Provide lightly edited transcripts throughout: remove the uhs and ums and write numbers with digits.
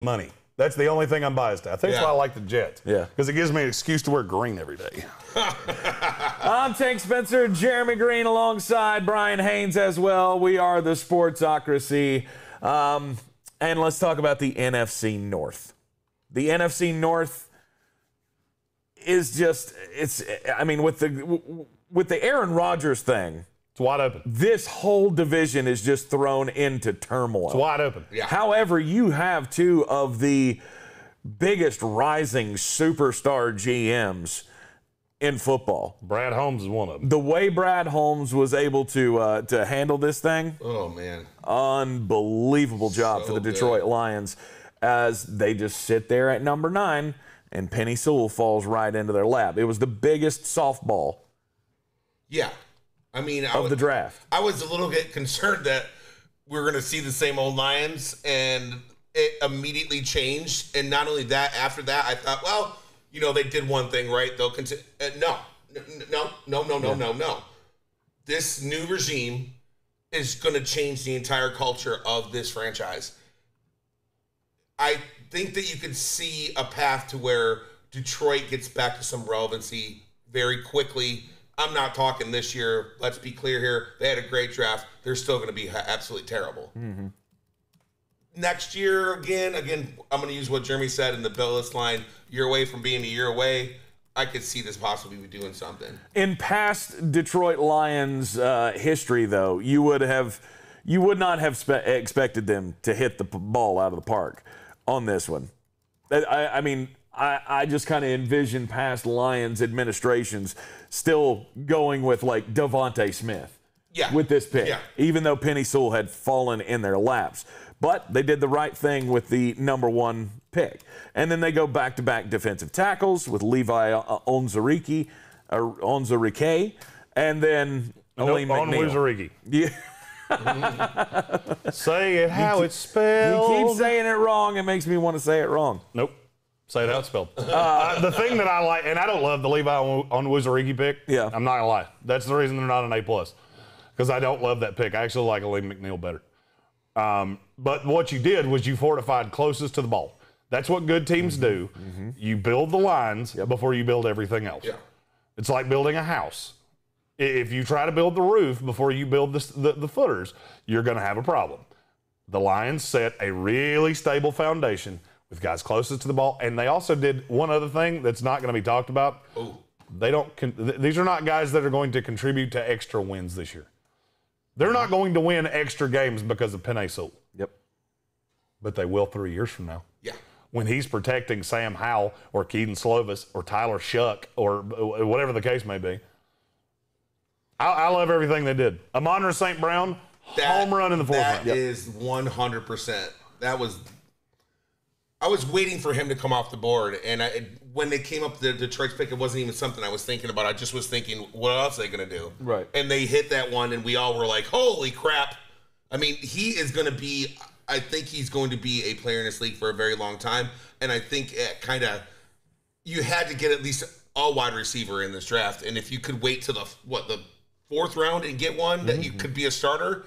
money. That's the only thing I'm biased to. I think that's why I like the Jets. Yeah. Because it gives me an excuse to wear green every day. I'm Tank Spencer, Jeremy Greene alongside Brian Haynes as well. We are the Sportsocracy. And let's talk about the NFC North. The NFC North is just, with the Aaron Rodgers thing, It's wide open. this whole division is just thrown into turmoil. It's wide open. Yeah. However, you have two of the biggest rising superstar GMs in football. Brad Holmes is one of them. The way Brad Holmes was able to handle this thing, Oh, man. unbelievable job for the Detroit Lions, as they just sit there at number 9 and Penny Sewell falls right into their lap. It was the biggest softball Yeah. I mean, of the draft. I was a little bit concerned that we were going to see the same old Lions, and it immediately changed. And not only that, after that, I thought, well, they did one thing right. They'll continue. No. This new regime is going to change the entire culture of this franchise. I think that you could see a path to where Detroit gets back to some relevancy very quickly. I'm not talking this year. Let's be clear here. They had a great draft. They're still going to be absolutely terrible. Mm-hmm. Next year, again, I'm going to use what Jeremy said in the Billis line. Year away from being a year away. I could see this possibly be doing something. In past Detroit Lions history, though, you would not have expected them to hit the ball out of the park on this one. I just kind of envision past Lions administrations still going with like Devontae Smith with this pick, even though Penny Sewell had fallen in their laps. But they did the right thing with the number 1 pick. And then they go back-to-back defensive tackles with Levi Onwuzurike, and then Elaine McNeil. Onwuzurike. Yeah. Say it how it's spelled. You keep saying it wrong. It makes me want to say it wrong. Nope. Say it how it's spelled. The thing that I like, and I don't love the Levi Onwuzurike pick. Yeah. I'm not going to lie. That's the reason they're not an A+. Because I don't love that pick. I actually like Elaine McNeil better. But what you did was you fortified closest to the ball. That's what good teams do. Mm-hmm. You build the lines before you build everything else. Yeah. It's like building a house. If you try to build the roof before you build the footers, you're going to have a problem. The Lions set a really stable foundation with guys closest to the ball, and they also did one other thing that's not going to be talked about. Ooh. These are not guys that are going to contribute to extra wins this year. They're not going to win extra games because of Penny Sewell. Yep. But they will 3 years from now. Yeah. When he's protecting Sam Howell or Keaton Slovis or Tyler Shuck or whatever the case may be. I love everything they did. Amon-Ra St. Brown, home run in the 4th round. That is 100%. I was waiting for him to come off the board, and when they came up the Detroit's pick, it wasn't even something I was thinking about. I just was thinking, what else are they going to do? Right. And they hit that one, and we all were like, holy crap. I mean, he is going to be – I think he's going to be a player in this league for a very long time, and I think you had to get at least a wide receiver in this draft, and if you could wait till the 4th round and get one that you could be a starter,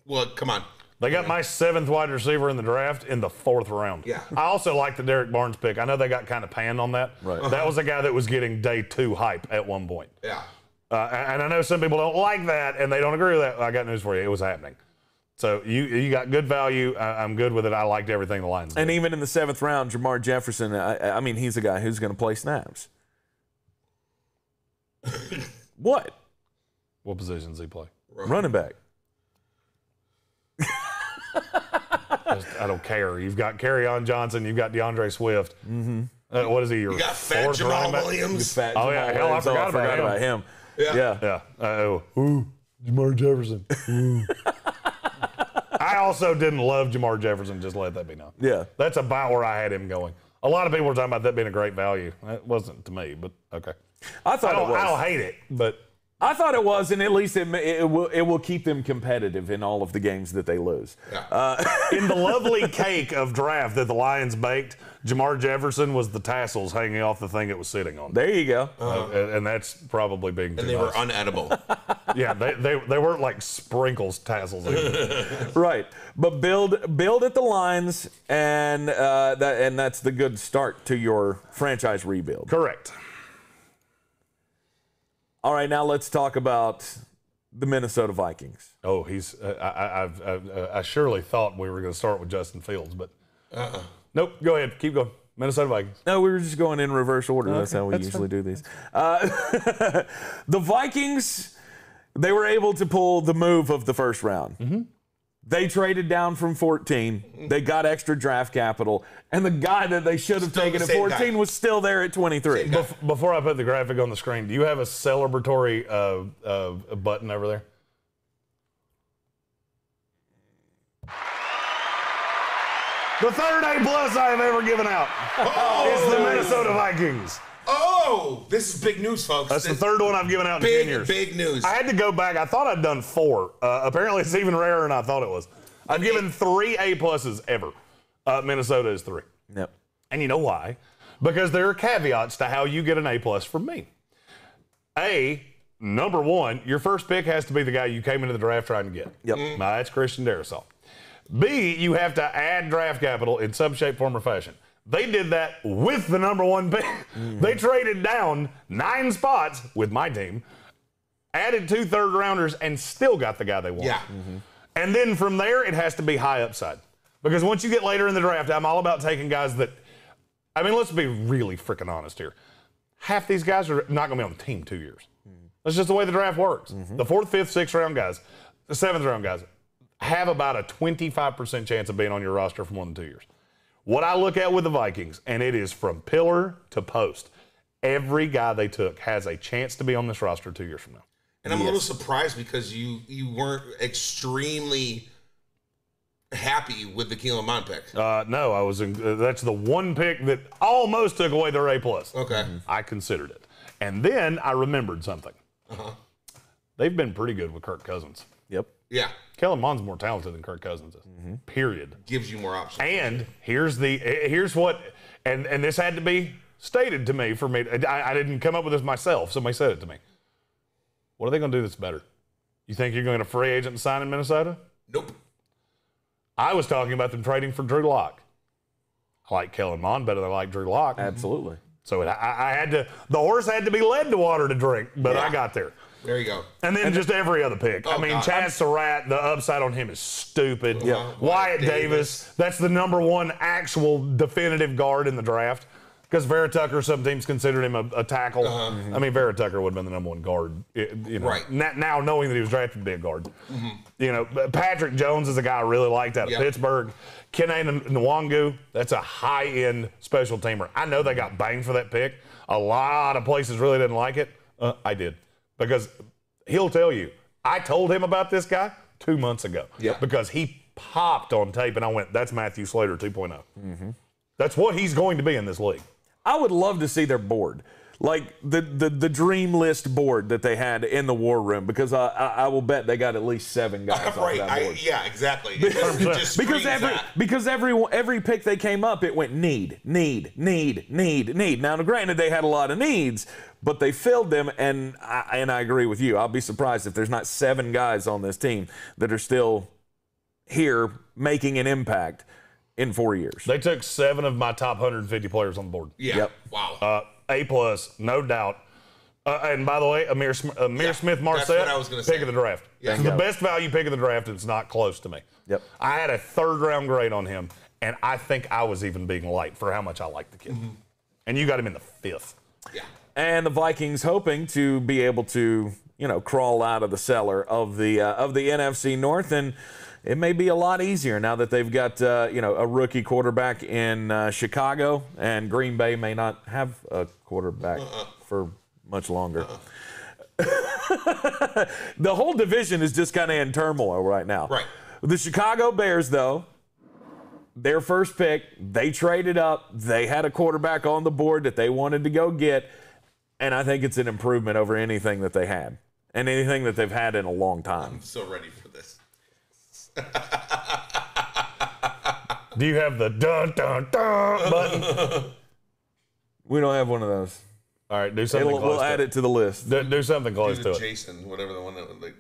well, come on. They got my 7th wide receiver in the draft in the 4th round. Yeah. I also like the Derrick Barnes pick. I know they got kind of panned on that. Right. That was a guy that was getting day 2 hype at one point. Yeah. And I know some people don't like that and they don't agree with that. I got news for you. It was happening. So you got good value. I'm good with it. I liked everything the Lions did. And even in the 7th round, Jamar Jefferson, he's a guy who's going to play snaps. What? What positions he play? Running back. I don't care. You've got Kerryon Johnson. You've got DeAndre Swift. Mm-hmm. What is he? Your You got fat 4th Jamal running back? Williams. Fat Oh, yeah. Jamal Hell, I Williams. forgot about him. Yeah. Yeah. Jamar Jefferson. I also didn't love Jamar Jefferson, just let that be known. Yeah. That's about where I had him going. A lot of people were talking about that being a great value. It wasn't to me, but okay. I thought it was. I don't hate it, but I thought it was, and at least it will keep them competitive in all of the games that they lose. Yeah. In the lovely cake of draft that the Lions baked, Jamar Jefferson was the tassels hanging off the thing it was sitting on. There you go. And that's probably being too And they were much. unedible. Yeah, they weren't like sprinkles tassels. Right, but build at the lines, and that's the good start to your franchise rebuild. Correct. All right, now let's talk about the Minnesota Vikings. Oh, I surely thought we were going to start with Justin Fields, but nope. Go ahead, keep going. Minnesota Vikings. No, we were just going in reverse order. Okay, That's how we that's usually do these. The Vikings, they were able to pull the move of the first round. Mm-hmm. They traded down from 14. They got extra draft capital. And the guy that they should have Still taken the at same 14 guy. was still there at 23. Same guy. Before I put the graphic on the screen, do you have a celebratory button over there? The third A+ I have ever given out is the Minnesota Vikings. Oh, this is big news, folks. That's the third one I've given out in 10 years. Big news. I had to go back. I thought I'd done 4. Apparently, it's even rarer than I thought it was. I've given 3 A+ ever. Minnesota is 3. Yep. And you know why? Because there are caveats to how you get an A+ from me. Number 1, your first pick has to be the guy you came into the draft trying to get. Yep. That's Christian Darrisaw. B, you have to add draft capital in some shape, form, or fashion. They did that with the number 1 pick. They traded down 9 spots with my team, added 2 third-rounders, and still got the guy they wanted. Yeah. And then from there, it has to be high upside. Because once you get later in the draft, I'm all about taking guys that, I mean, let's be really freaking honest here. Half these guys are not going to be on the team 2 years. That's just the way the draft works. The 4th, 5th, 6th round guys, the 7th round guys have about a 25% chance of being on your roster for more than 2 years. What I look at with the Vikings, and it is from pillar to post, every guy they took has a chance to be on this roster 2 years from now. And I'm a little surprised because you weren't extremely happy with the Keelan Mond pick. No, I was. That's the one pick that almost took away their A+. Okay. I considered it. And then I remembered something. They've been pretty good with Kirk Cousins. Yep. Yeah. Kellen Mond's more talented than Kirk Cousins is. Period. Gives you more options. And here's what, and this had to be stated to me for me. I didn't come up with this myself. Somebody said it to me. What are they going to do that's better? You think you're going to free agent and sign in Minnesota? Nope. I was talking about them trading for Drew Lock. I like Kellen Mond better than I like Drew Lock. Absolutely. So I had to, the horse had to be led to water to drink, but I got there. There you go. And then just every other pick. Oh, I mean, God. Chaz Surratt, the upside on him is stupid. Yeah. Wyatt Davis, that's the number 1 actual definitive guard in the draft. Because Vera Tucker, some teams considered him a tackle. I mean, Vera Tucker would have been the number 1 guard. You know, Right. Now knowing that he was drafted to be a guard. You know, Patrick Jones is a guy I really liked out of Pittsburgh. Kenny Nwangu, that's a high-end special teamer. I know they got banged for that pick. A lot of places really didn't like it. I did. Because he'll tell you, I told him about this guy 2 months ago. Because he popped on tape, and I went, that's Matthew Slater 2.0. That's what he's going to be in this league. I would love to see their board, like the dream list board that they had in the war room, because I will bet they got at least 7 guys on Right. that board. Yeah, exactly. It just Because screams that. every pick they came up, it went need. Now, granted, they had a lot of needs, but they filled them, and I agree with you. I'll be surprised if there's not 7 guys on this team that are still here making an impact in 4 years. They took 7 of my top 150 players on the board. Yeah. Yep. Wow. A+, no doubt. And by the way, Amir Smith Marset, what I was gonna say. pick of the draft. Yeah. The best value pick of the draft, and it's not close to me. Yep. I had a 3rd round grade on him, and I think I was even being light for how much I like the kid. And you got him in the 5th. Yeah. And the Vikings hoping to be able to, crawl out of the cellar of the NFC North, and it may be a lot easier now that they've got a rookie quarterback in Chicago, and Green Bay may not have a quarterback for much longer. The whole division is just kind of in turmoil right now. Right. The Chicago Bears, though, their first pick, they traded up. They had a quarterback on the board that they wanted to go get, and I think it's an improvement over anything that they had. and anything that they've had in a long time. I'm so ready for this. Do you have the dun dun dun button? We don't have one of those. All right, do something close We'll to add it to the list. Do something close Do to the it. Jason, whatever the one that was like.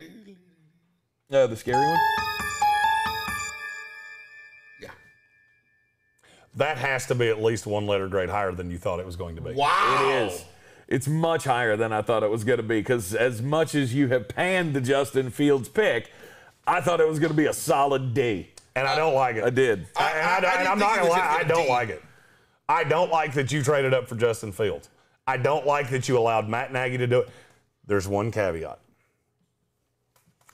The scary one? Yeah. That has to be at least one letter grade higher than you thought it was going to be. Wow. It is. It's much higher than I thought it was going to be because as much as you have panned the Justin Fields pick, I thought it was going to be a solid D. And I don't like it. I did. I'm not going to lie. I don't like it. I don't like that you traded up for Justin Fields. I don't like that you allowed Matt Nagy to do it. There's one caveat.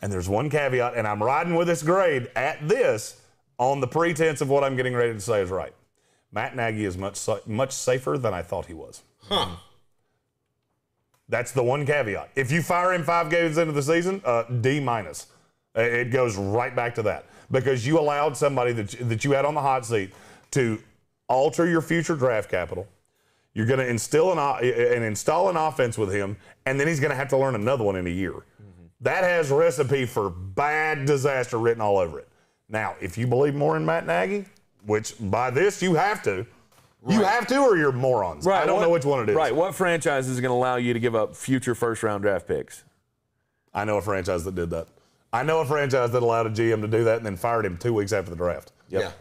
And there's one caveat, and I'm riding with this grade at this on the pretense of what I'm getting ready to say is right. Matt Nagy is much safer than I thought he was. Huh. That's the one caveat. If you fire him 5 games into the season, D minus. It goes right back to that because you allowed somebody that you had on the hot seat to alter your future draft capital. You're going to install an offense with him, and then he's going to have to learn another one in a year. That has a recipe for bad disaster written all over it. Now, if you believe more in Matt Nagy, which by this you have to, you have to or you're morons. Right. I don't know which one it is. Right. What franchise is going to allow you to give up future first-round draft picks? I know a franchise that did that. I know a franchise that allowed a GM to do that and then fired him 2 weeks after the draft. Yep. Yeah.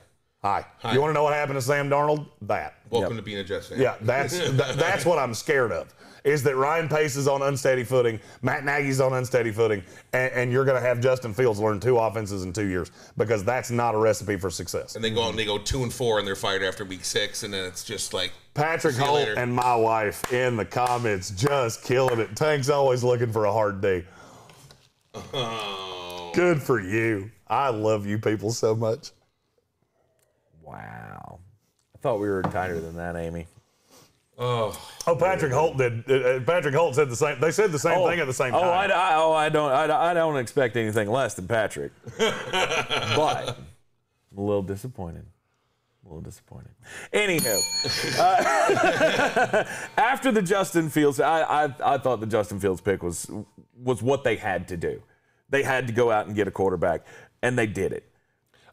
Hi. You want to know what happened to Sam Darnold? That. Welcome to being a Jets fan. Yeah, that's what I'm scared of, is that Ryan Pace is on unsteady footing, Matt Nagy's on unsteady footing, and you're going to have Justin Fields learn 2 offenses in 2 years because that's not a recipe for success. And they go out and they go 2-4 and they're fired after week 6, and then it's just like Patrick Holt and my wife in the comments just killing it. Tank's always looking for a hard day. Oh. Good for you. I love you people so much. Wow. I thought we were tighter than that, Amy. Oh, Patrick Holt did. Patrick Holt said the same. They said the same thing at the same time. I don't expect anything less than Patrick. But I'm a little disappointed. Anywho, after the Justin Fields, I thought the Justin Fields pick was what they had to do. They had to go out and get a quarterback, and they did it.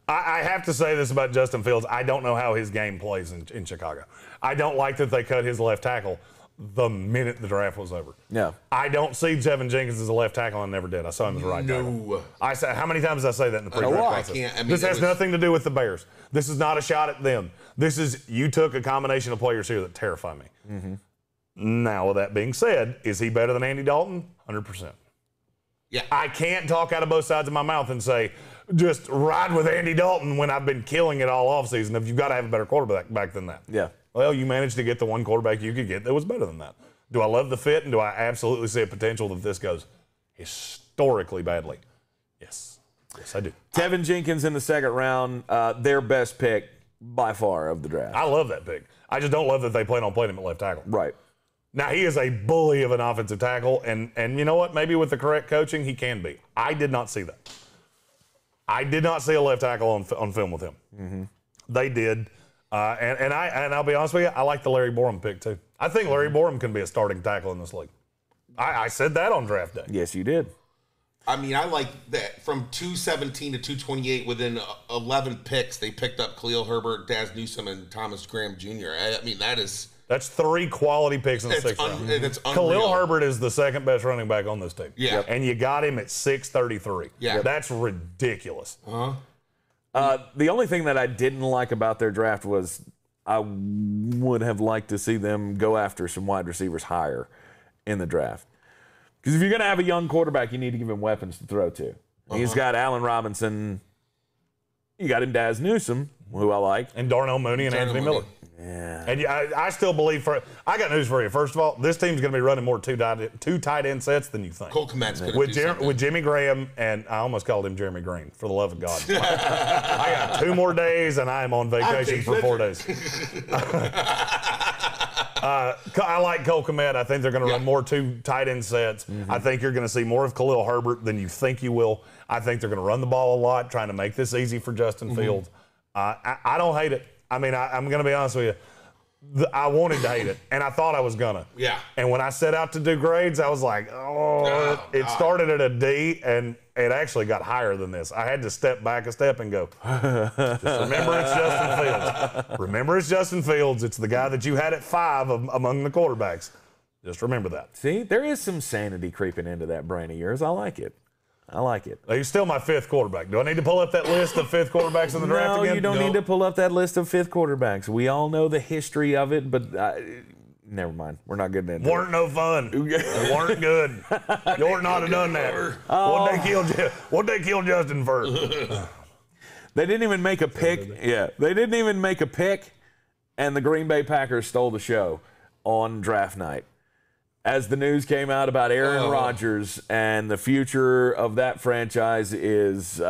I have to say this about Justin Fields. I don't know how his game plays in Chicago. I don't like that they cut his left tackle the minute the draft was over. Yeah. I don't see Jenkins as a left tackle. I never did. I saw him as a right tackle. I said, how many times did I say that in the pre-draft process? This has nothing to do with the Bears. This is not a shot at them. This is, you took a combination of players here that terrify me. Mm-hmm. Now, with that being said, is he better than Andy Dalton? 100%. Yeah. I can't talk out of both sides of my mouth and say, just ride with Andy Dalton when I've been killing it all offseason. If you've got to have a better quarterback back than that. Yeah. Well, you managed to get the one quarterback you could get that was better than that. Do I love the fit, and do I absolutely see a potential that this goes historically badly? Yes. Yes, I do. Tevin Jenkins in the second round, their best pick by far of the draft. I love that pick. I just don't love that they plan on playing him at left tackle. Right. Now, he is a bully of an offensive tackle, and you know what? Maybe with the correct coaching, he can be. I did not see that. I did not see a left tackle on film with him. Mm-hmm. They did. And I'll be honest with you, I like the Larry Borum pick too. I think Larry Borum can be a starting tackle in this league. I said that on draft day. Yes, you did. I mean, I like that from 217 to 228, within 11 picks, they picked up Khalil Herbert, Daz Newsome, and Thomas Graham Jr. I mean, that's 3 quality picks in the 6th round. It's Khalil Herbert is the second best running back on this team. Yeah. And you got him at 633. Yeah. That's ridiculous. The only thing that I didn't like about their draft was I would have liked to see them go after some wide receivers higher in the draft. Because if you're going to have a young quarterback, you need to give him weapons to throw to. He's got Allen Robinson. You got him Daz Newsome, who I like. And Darnell Mooney and Anthony Miller. Yeah. And I still believe I got news for you. First of all, this team's going to be running more two tight end sets than you think. Cole Kmet's going to do with Jimmy Graham, and I almost called him Jeremy Greene, for the love of God. I got 2 more days, and I am on vacation for 4 days. I like Cole Kmet. I think they're going to run more 2 tight end sets. Mm-hmm. I think you're going to see more of Khalil Herbert than you think you will. I think they're going to run the ball a lot, trying to make this easy for Justin Fields. I don't hate it. I mean, I'm going to be honest with you. I wanted to hate it, and I thought I was gonna. Yeah. And when I set out to do grades, I was like, it started at a D, and it actually got higher than this. I had to step back a step and go, just remember it's Justin Fields. Remember it's Justin Fields. It's the guy that you had at 5 among the quarterbacks. Just remember that. See, there is some sanity creeping into that brain of yours. I like it. He's still my 5th quarterback. Do I need to pull up that list of 5th quarterbacks in the draft again? No, you don't need to pull up that list of 5th quarterbacks. We all know the history of it, but never mind. We're not getting into it. Weren't no fun. They weren't good. You ought not have done that. What'd they kill Justin for? They didn't even make a pick. Yeah, they didn't even make a pick, and the Green Bay Packers stole the show on draft night. As the news came out about Aaron Rodgers and the future of that franchise is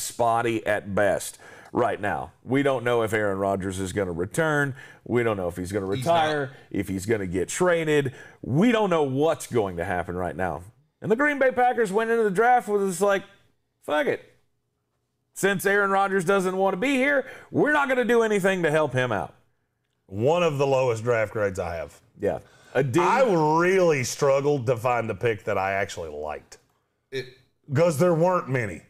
spotty at best right now. We don't know if Aaron Rodgers is going to return. We don't know if he's going to retire, if he's going to get traded. We don't know what's going to happen right now. And the Green Bay Packers went into the draft with this like, fuck it. Since Aaron Rodgers doesn't want to be here, we're not going to do anything to help him out. One of the lowest draft grades I have. Yeah. I really struggled to find a pick that I actually liked because there weren't many.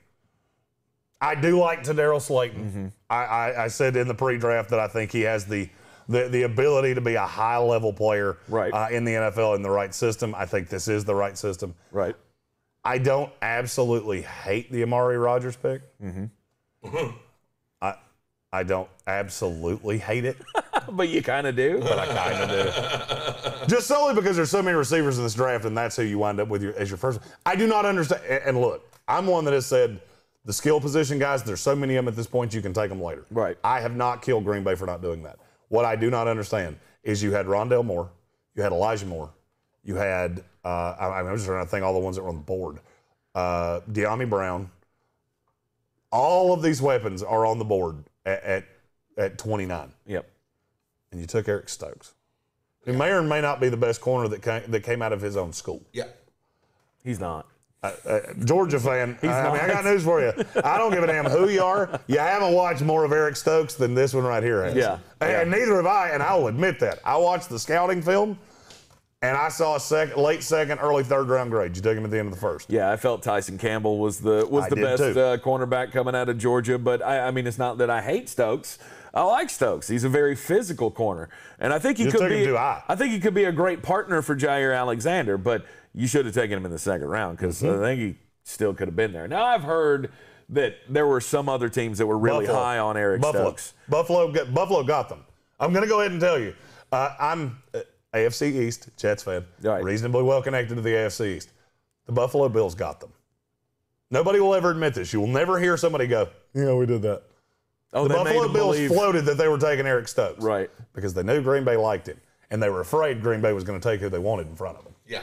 I do like Tadarius Slayton. Mm-hmm. I said in the pre-draft that I think he has the ability to be a high-level player in the NFL in the right system. I think this is the right system. Right. I don't absolutely hate the Amari Rodgers pick. Mm-hmm. I don't absolutely hate it. But you kind of do. But I kind of do. Just solely because there's so many receivers in this draft, and that's who you wind up with as your first. I do not understand. And look, I'm one that has said the skill position guys, there's so many of them at this point, you can take them later. Right. I have not killed Green Bay for not doing that. What I do not understand is you had Rondale Moore, you had Elijah Moore, you had, I'm just trying to think all the ones that were on the board. De'Ami Brown. All of these weapons are on the board at 29. Yep. And you took Eric Stokes, who may or may not be the best corner that came out of his own school. Yeah. He's not. Georgia fan, I got news for you. I don't give a damn who you are. You haven't watched more of Eric Stokes than this one right here has. Yeah. And neither have I, and I will admit that. I watched the scouting film, and I saw a late second, early third round grade. You took him at the end of the first. Yeah, I felt Tyson Campbell was the best cornerback coming out of Georgia, but I mean, it's not that I hate Stokes. I like Stokes. He's a very physical corner, and I think he could be. I think he could be a great partner for Jair Alexander. But you should have taken him in the second round because I think he still could have been there. Now I've heard that there were some other teams that were really high on Eric Stokes. Buffalo got them. I'm going to go ahead and tell you. I'm AFC East Jets fan, reasonably well connected to the AFC East. The Buffalo Bills got them. Nobody will ever admit this. You will never hear somebody go, "Yeah, we did that." Oh, the Buffalo Bills floated that they were taking Eric Stokes. Right. Because they knew Green Bay liked him. And they were afraid Green Bay was going to take who they wanted in front of them. Yeah.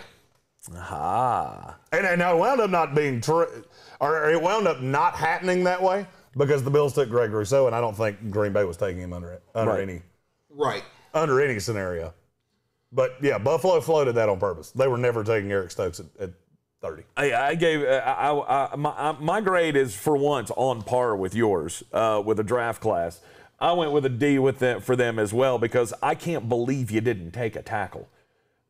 And it wound up not being true, or it wound up not happening that way because the Bills took Greg Rousseau, and I don't think Green Bay was taking him under any scenario. But yeah, Buffalo floated that on purpose. They were never taking Eric Stokes at 30. My grade is for once on par with yours with a draft class. I went with a D for them as well because I can't believe you didn't take a tackle.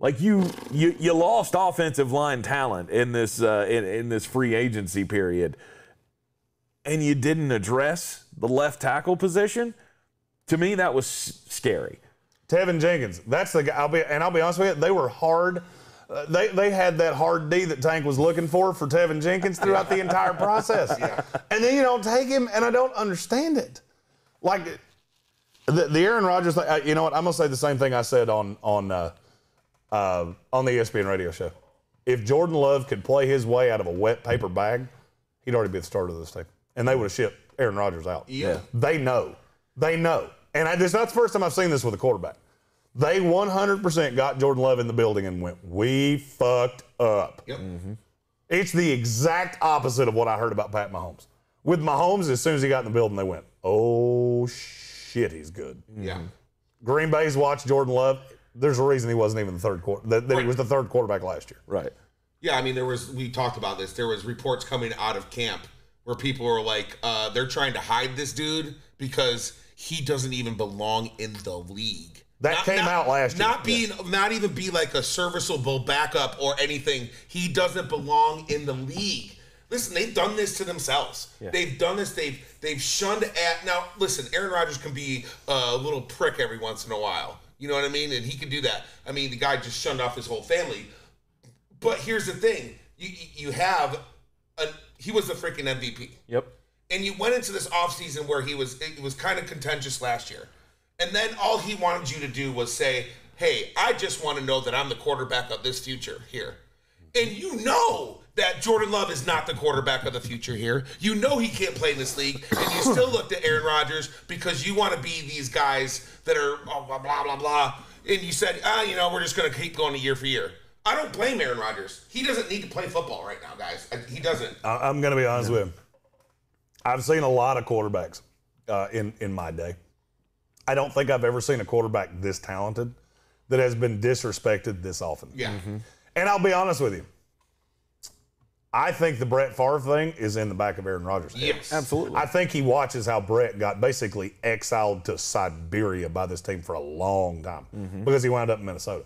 Like you lost offensive line talent in this in this free agency period, and you didn't address the left tackle position. To me, that was scary. Tevin Jenkins, that's the guy. I'll be honest with you, they were hard. They had that hard D that Tank was looking for Tevin Jenkins throughout the entire process. Yeah. And then you don't take him, and I don't understand it. Like the Aaron Rodgers thing, you know what? I'm gonna say the same thing I said on the ESPN radio show. If Jordan Love could play his way out of a wet paper bag, he'd already be the starter of this team, and they would have shipped Aaron Rodgers out. Yeah. They know, and it's not the first time I've seen this with a quarterback. They 100% got Jordan Love in the building and went, "We fucked up." Yep. Mm-hmm. It's the exact opposite of what I heard about Pat Mahomes. With Mahomes, as soon as he got in the building, they went, "Oh shit, he's good." Yeah. Green Bay's watched Jordan Love. There's a reason he wasn't even the third he was the third quarterback last year. Right. Yeah, I mean, we talked about this. There was reports coming out of camp where people were like, they're trying to hide this dude because he doesn't even belong in the league. That came out last year. Not even be like a serviceable backup or anything. He doesn't belong in the league. Listen, they've done this to themselves. Yeah. They've done this. They've shunned at. Now, listen, Aaron Rodgers can be a little prick every once in a while. You know what I mean? And he can do that. I mean, the guy just shunned off his whole family. But here's the thing: you have he was the freaking MVP. Yep. And you went into this offseason where it was kind of contentious last year. And then all he wanted you to do was say, hey, I just want to know that I'm the quarterback of this future here. And you know that Jordan Love is not the quarterback of the future here. You know he can't play in this league. And you still looked at Aaron Rodgers because you want to be these guys that are blah, blah, blah, blah. And you said, we're just going to keep going year for year. I don't blame Aaron Rodgers. He doesn't need to play football right now, guys. He doesn't. I'm going to be honest with him. I've seen a lot of quarterbacks in my day. I don't think I've ever seen a quarterback this talented that has been disrespected this often. Yeah. Mm-hmm. And I'll be honest with you. I think the Brett Favre thing is in the back of Aaron Rodgers' head. Yes. Absolutely. I think he watches how Brett got basically exiled to Siberia by this team for a long time because he wound up in Minnesota.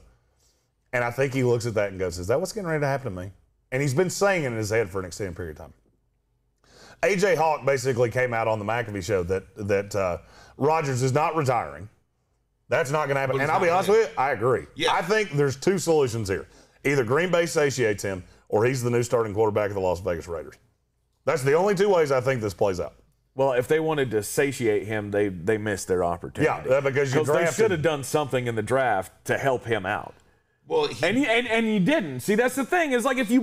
And I think he looks at that and goes, is that what's getting ready to happen to me? And he's been saying it in his head for an extended period of time. A.J. Hawk basically came out on the McAfee show that Rodgers is not retiring. That's not going to happen. And I'll be honest with you, I agree. Yeah. I think there's two solutions here. Either Green Bay satiates him or he's the new starting quarterback of the Las Vegas Raiders. That's the only two ways I think this plays out. Well, if they wanted to satiate him, they missed their opportunity. Yeah, because they should have done something in the draft to help him out. Well, and you didn't. See, that's the thing. Is like if you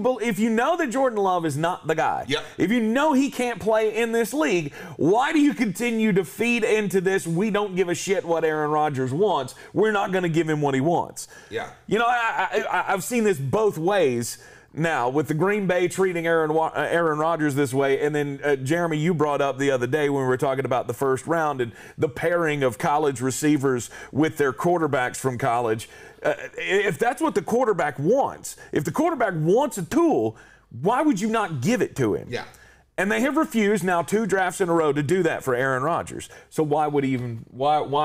know that Jordan Love is not the guy, if you know he can't play in this league, why do you continue to feed into this? We don't give a shit what Aaron Rodgers wants. We're not going to give him what he wants. Yeah. You know, I've seen this both ways now with the Green Bay treating Aaron Rodgers this way, and then Jeremy, you brought up the other day when we were talking about the first round and the pairing of college receivers with their quarterbacks from college. If that's what the quarterback wants, if the quarterback wants a tool, why would you not give it to him? Yeah. And they have refused now 2 drafts in a row to do that for Aaron Rodgers. So why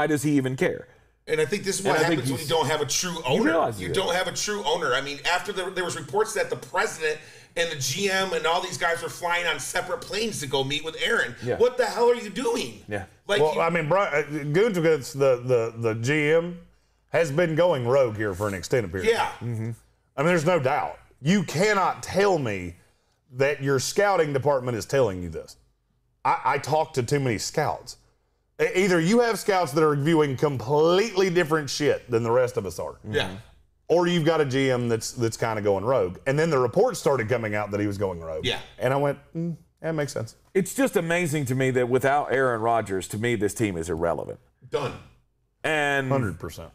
does he even care? And I think this is what happens when you don't have a true owner. You don't have a true owner. I mean, after there was reports that the president and the GM and all these guys were flying on separate planes to go meet with Aaron. Yeah. What the hell are you doing? Yeah. Gutekunst, the GM, has been going rogue here for an extended period. Yeah. Mm-hmm. I mean, there's no doubt. You cannot tell me that your scouting department is telling you this. I talk to too many scouts. Either you have scouts that are viewing completely different shit than the rest of us are. Yeah. Or you've got a GM that's kind of going rogue. And then the reports started coming out that he was going rogue. Yeah. And I went, that makes sense. It's just amazing to me that without Aaron Rodgers, to me, this team is irrelevant. Done. And 100%.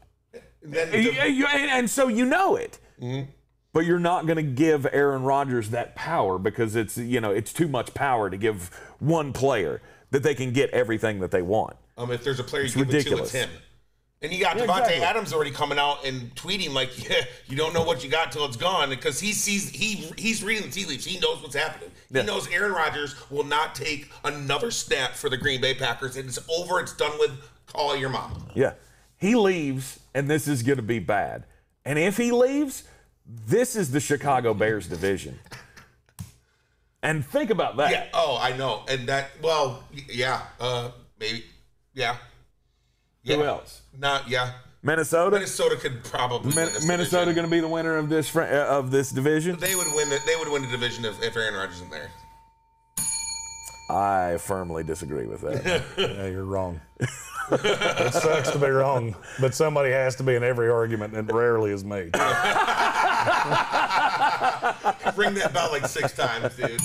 And so you know it. Mm-hmm. But you're not going to give Aaron Rodgers that power because it's too much power to give one player that they can get everything that they want. If there's a player you give it to, it's him. And you got Devontae Adams already coming out and tweeting like, you don't know what you got till it's gone, because he's reading the tea leaves. He knows what's happening. Yeah. He knows Aaron Rodgers will not take another snap for the Green Bay Packers. It's over. It's done with. Call your mom. Yeah. He leaves, and this is going to be bad. And if he leaves, this is the Chicago Bears division. And think about that. Yeah. Oh, I know. And that, well, yeah. Maybe. Yeah. Who else? Minnesota? Minnesota could probably win this Minnesota going to be the winner of this division? They would win the division if Aaron Rodgers isn't there. I firmly disagree with that. Yeah, you're wrong. It sucks to be wrong, but somebody has to be in every argument, and it rarely is me. Ring that bell like 6 times, dude.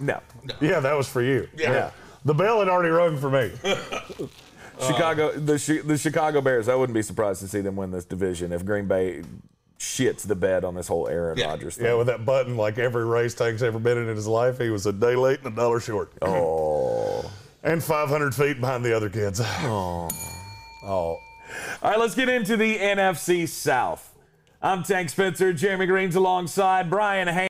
No. Yeah, that was for you. Yeah. The bell had already rung for me. The Chicago Bears, I wouldn't be surprised to see them win this division if Green Bay shits the bed on this whole Aaron Rodgers thing. Yeah, with that button, like every race Tank's ever been in his life, he was a day late and $1 short. Oh. And 500 feet behind the other kids. Oh. All right, let's get into the NFC South. I'm Tank Spencer. Jeremy Greene's alongside Brian Haynes.